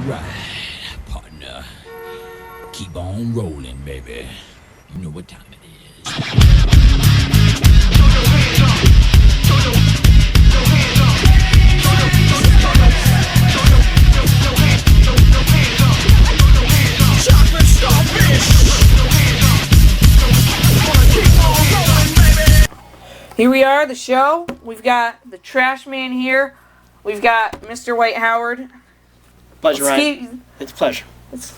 Alright, partner. Keep on rolling, baby. You know what time it is. Chocolate starfish. Here we are, the show. We've got the trash man here. We've got Mr. White Howard. Pleasure, Ryan. It's a pleasure.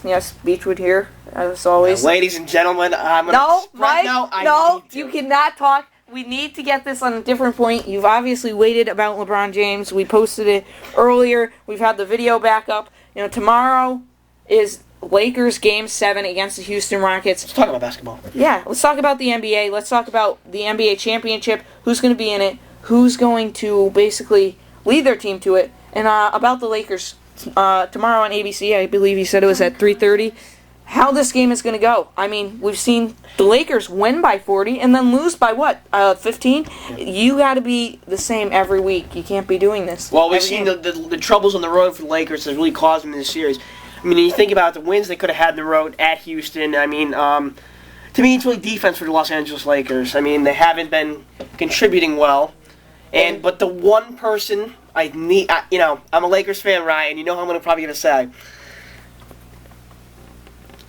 Yes, Beechwood here, as always. Ladies and gentlemen, I'm going to... No, Mike, no, you cannot talk. We need to get this on a different point. You've obviously waited about LeBron James. We posted it earlier. We've had the video back up. You know, tomorrow is Lakers Game 7 against the Houston Rockets. Let's talk about basketball. Yeah, let's talk about the NBA. Let's talk about the NBA championship. Who's going to be in it? Who's going to basically lead their team to it? And about the Lakers tomorrow on ABC. I believe you said it was at 3:30. How this game is going to go. I mean, we've seen the Lakers win by 40 and then lose by what? 15? You got to be the same every week. You can't be doing this. Well, we've seen the troubles on the road for the Lakers has really caused them in this series. I mean, you think about the wins they could have had on the road at Houston. I mean, to me, it's really defense for the Los Angeles Lakers. I mean, they haven't been contributing well. But the one person I need, I'm a Lakers fan, Ryan. You know how I'm probably going to say.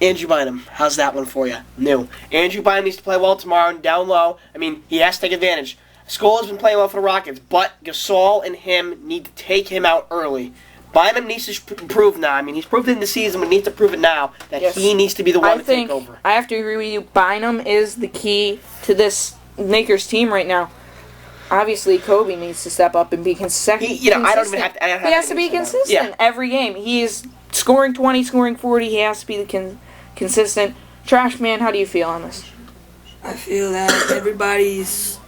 Andrew Bynum, how's that one for you? No. Andrew Bynum needs to play well tomorrow and down low. I mean, he has to take advantage. Scola's been playing well for the Rockets, but Gasol and him need to take him out early. Bynum needs to improve now. I mean, he's proved it in the season, but needs to prove it now that he needs to be the one to take over. I have to agree with you. Bynum is the key to this Lakers team right now. Obviously, Kobe needs to step up and be consistent. I don't even have to. He has to be consistent every game. He is scoring 20, scoring 40. He has to be consistent. Trash man, how do you feel on this? I feel that everybody's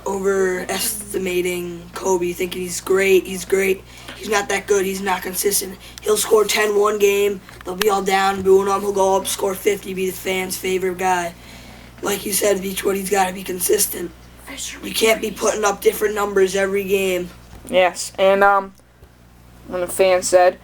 overestimating Kobe, thinking he's great. He's great. He's not that good. He's not consistent. He'll score 10 one game. They'll be all down, booing him. He'll go up, score 50, be the fans' favorite guy. Like you said, Beechwood, he's got to be consistent. You can't be putting up different numbers every game. Yes, and when the fan said,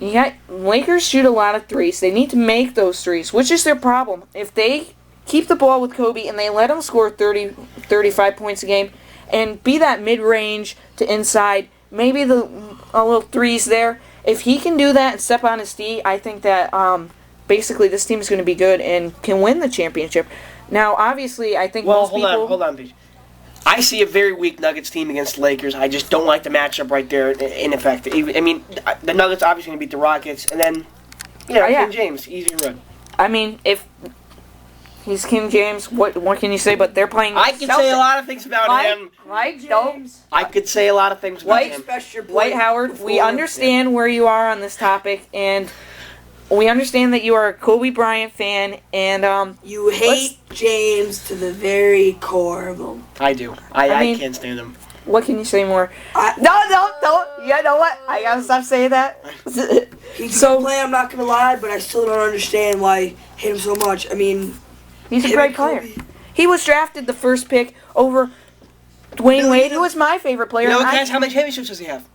Lakers shoot a lot of threes. They need to make those threes, which is their problem. If they keep the ball with Kobe and they let him score 30, 35 points a game and be that mid-range to inside, maybe a little threes there. If he can do that and step on his feet, I think that basically this team is going to be good and can win the championship. Now, obviously, I think most people... Hold on, Beach. I see a very weak Nuggets team against the Lakers. I just don't like the matchup right there, in effect. I mean, the Nuggets obviously going to beat the Rockets, and then, King James, easy run. I mean, if he's King James, what can you say? But they're playing I could say a lot of things about him. I could say a lot of things about him. White Howard, we understand where you are on this topic, and... we understand that you are a Kobe Bryant fan, and you hate James to the very core of him. I do. I can't stand him. What can you say more? No. You know what? I gotta stop saying that. He's a good player, I'm not gonna lie, but I still don't understand why I hate him so much. I mean, he's a great player. He was drafted the first pick over Dwayne Wade, who was my favorite player. How many championships does he have?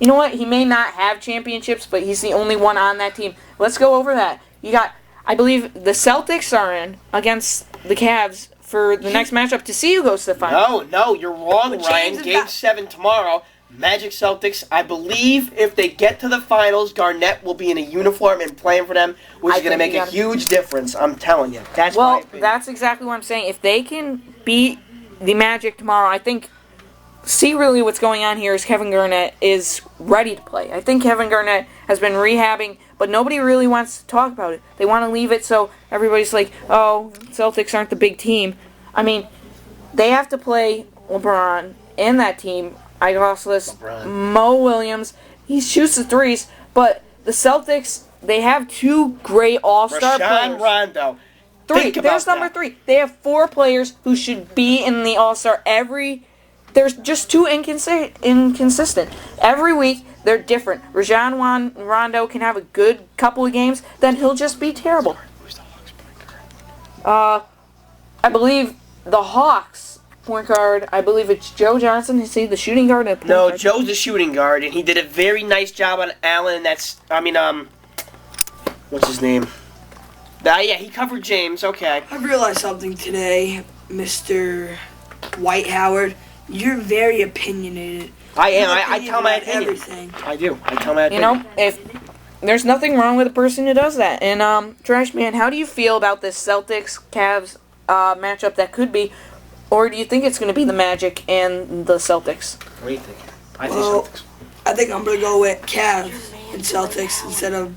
You know what? He may not have championships, but he's the only one on that team. Let's go over that. You got, I believe, the Celtics are in against the Cavs for the next matchup to see who goes to the finals. No, you're wrong, Ryan. Game 7 tomorrow. Magic Celtics. I believe if they get to the finals, Garnett will be in a uniform and playing for them, which is going to make a huge difference. I'm telling you. That's exactly what I'm saying. If they can beat the Magic tomorrow, I think... see really what's going on here is Kevin Garnett is ready to play. I think Kevin Garnett has been rehabbing, but nobody really wants to talk about it. They want to leave it so everybody's like, oh, Celtics aren't the big team. I mean, they have to play LeBron and that team. I also list Mo Williams. He shoots the threes, but the Celtics, they have two great all-star players. Rondo. There's number 3. They have 4 players who should be in the all-star There's just too inconsistent. Every week, they're different. Rajon Rondo can have a good couple of games, then he'll just be terrible. I believe the Hawks point guard. I believe it's Joe Johnson. Is he the shooting guard? At point No, guard? Joe's the shooting guard, and he did a very nice job on Allen. What's his name? Yeah, he covered James. Okay. I've realized something today, Mr. White Howard. You're very opinionated. I am. Your I tell my about opinion. everything. I do. I tell my You opinion. know, if there's nothing wrong with a person who does that. And Trash Man, how do you feel about this Celtics Cavs matchup that could be, or do you think it's going to be the Magic and the Celtics? What do you think? I think Well, Celtics. I think I'm gonna go with Cavs and Celtics instead of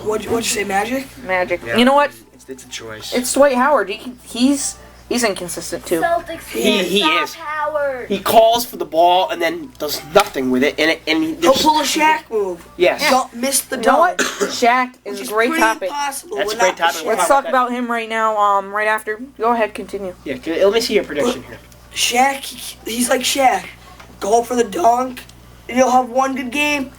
what'd you say, Magic? Magic. Yeah. You know what? It's a choice. It's Dwight Howard. He's inconsistent too. Celtics He stop is. Howard. He calls for the ball and then does nothing with it, He'll pull a Shaq move. Yes. Don't miss the You know what? dunk. Shaq is Which a is great pretty topic. impossible That's a without great topic. Shaq. Let's talk about him right now. Right after. Go ahead. Continue. Yeah. Let me see your prediction here. Shaq, he's like Shaq. Go for the dunk, and you'll have one good game.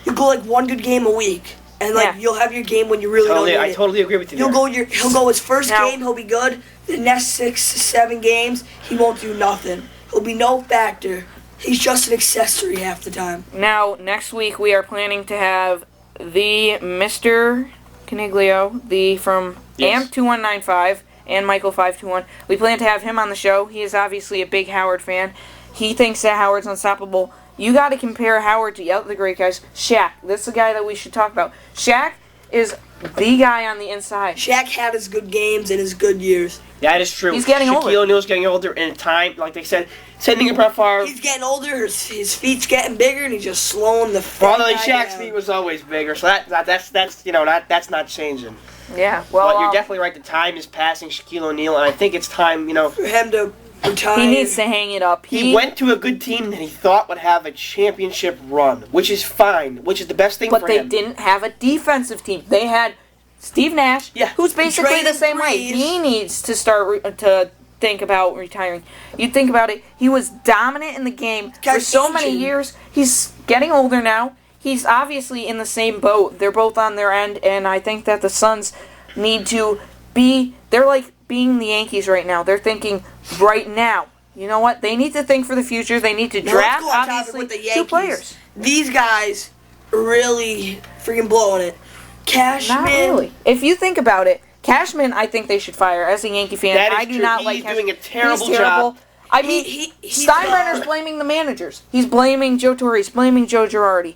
You'll go like one good game a week, and like Yeah. you'll have your game when you really don't need I it. totally agree with you. He'll there. go his first Now- game, he'll be good. The next 6 to 7 games, he won't do nothing. He'll be no factor. He's just an accessory half the time. Now, next week we are planning to have the Mr. Caniglio, the from Yes. AM2195 and Michael521. We plan to have him on the show. He is obviously a big Howard fan. He thinks that Howard's unstoppable. You got to compare Howard to the other great guys. Shaq, that's the guy that we should talk about. Shaq is the guy on the inside. Shaq had his good games and his good years. That is true. He's getting older. Shaquille O'Neal's getting older, and in time, like they said, sending a Brett Favre. He's getting older, his feet's getting bigger, and he's just slowing the Probably guy Shaq's down. feet was always bigger, so that's not changing. Yeah, well, But you're definitely right. The time is passing Shaquille O'Neal, and I think it's time. For him to retire. he needs to hang it up. He went to a good team that he thought would have a championship run, which is fine, which is the best thing But for they him. didn't have a defensive team. They had Steve Nash, Yeah. who's basically traded the same way. Breeze. He needs to start to think about retiring. You think about it, he was dominant in the game for Guy's so many aging. years. He's getting older now. He's obviously in the same boat. They're both on their end, and I think that the Suns need to be... They're like being the Yankees right now. They're thinking right now. You know what? They need to think for the future. They need to Now, let's draft, go on topic obviously, with the two Yankees. players. These guys are really freaking blowing it. Cashman. Not really. If you think about it, Cashman, I think they should fire. As a Yankee fan, That is I do true. not He's like Cashman. doing a terrible He's terrible. job. I mean, He's Steinbrenner's blaming the managers. He's blaming Joe Torre. He's blaming Joe Girardi.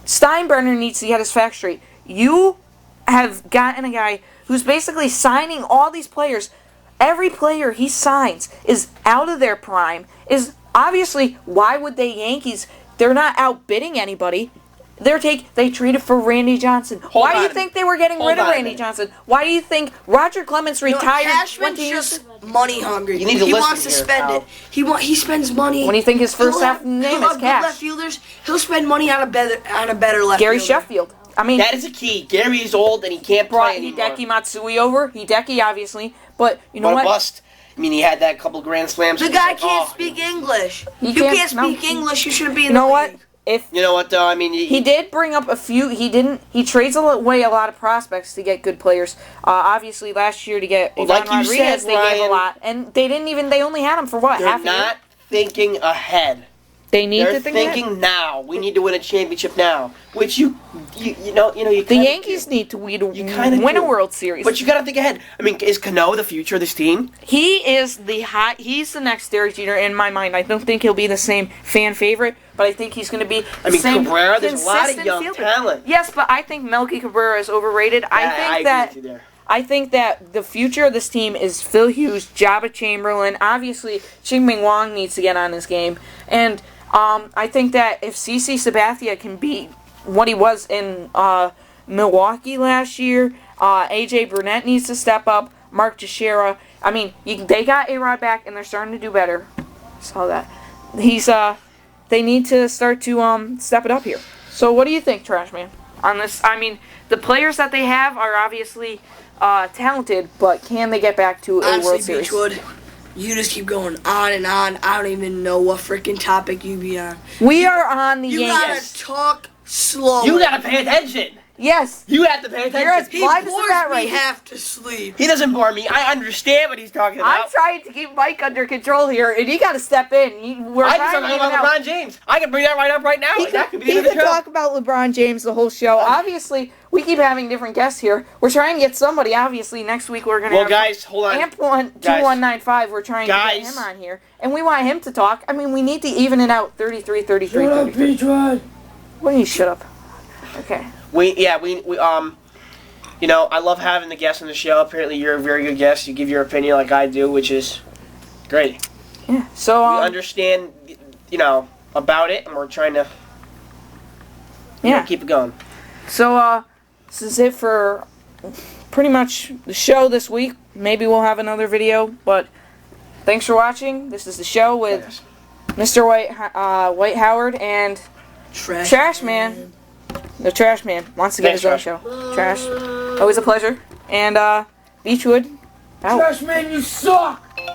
Steinbrenner needs to get his facts straight. You have gotten a guy who's basically signing all these players. Every player he signs is out of their prime. Is obviously, why would they Yankees? They're not outbidding anybody. They traded for Randy Johnson. Why do you on. think they were getting Hold rid of on a Randy minute. Johnson? Why do you think Roger Clemens retired? Cashman's to just money hungry. You need to he listen wants to here, spend pal. it. He spends money. When do you think his first He'll half have- name he'll is have good cash? left fielders. He'll spend money on a better left Gary fielder. Sheffield. I mean, That is a key. Gary's old and he can't brought play anymore. Hideki Matsui over. Hideki, obviously. But you know What what? a bust. I mean, he had that couple grand slams. The It's guy like, can't oh, speak English. He You can't- can't no. speak English. You shouldn't be in You know the what? league. If You know what, though? I mean, he did bring up a few, he trades away a lot of prospects to get good players. Obviously, last year to get Well, Ivan like you Rodriguez, said, they gave a Ryan, lot, and they only had him for what, they're half a year? not thinking ahead. They need They're to think thinking ahead. now. We need to win a championship now, which you know you. The kinda Yankees do. need to kinda win a do. World Series. But you got to think ahead. I mean, is Cano the future of this team? He is he's the next Derek Jeter in my mind. I don't think he'll be the same fan favorite, but I think he's going to be I mean, same Cabrera, there's a lot of consistent young fielder. talent. Yes, but I think Melky Cabrera is overrated. I I think agree that with you there. I think that the future of this team is Phil Hughes, Jabba Chamberlain. Obviously, Ching-Ming Wong needs to get on his game. And I think that if CC Sabathia can be what he was in Milwaukee last year, AJ Burnett needs to step up, Mark Teixeira. I mean, they got A-Rod back, and they're starting to do better. Saw that. They need to start to step it up here. So what do you think, Trash Man, on this? I mean, the players that they have are obviously talented, but can they get back to a World Honestly, Series? Beechwood, you just keep going on and on. I don't even know what freaking topic you be on. We are on the You Yankees. gotta talk slow. You got to pay attention. Yes. You have to pay attention. You're as He blind as a bores bat me right. half to sleep. He doesn't bore me. I understand what he's talking about. I'm trying to keep Mike under control here, and you got to step in. We're I trying just to talking even about out. LeBron James. I can bring that right up right now. That could be He the end of could the show. talk about LeBron James the whole show. Obviously, we keep having different guests here. We're trying to get somebody. Obviously, next week we're going to have... guys, hold on. Amp2195, we're trying to get him on here. And we want him to talk. I mean, we need to even it out. 33, 33, 33. Peachwood. Why don't you shut up? Okay. You know, I love having the guests on the show. Apparently, you're a very good guest. You give your opinion like I do, which is great. Yeah. So We understand, about it, and we're trying to keep it going. So this is it for pretty much the show this week. Maybe we'll have another video, but thanks for watching. This is the show with Mr. White Howard and Trash Man. The Trash Man wants to get his own show. Trash. Always a pleasure. And Beechwood. Out. Trash man, you suck!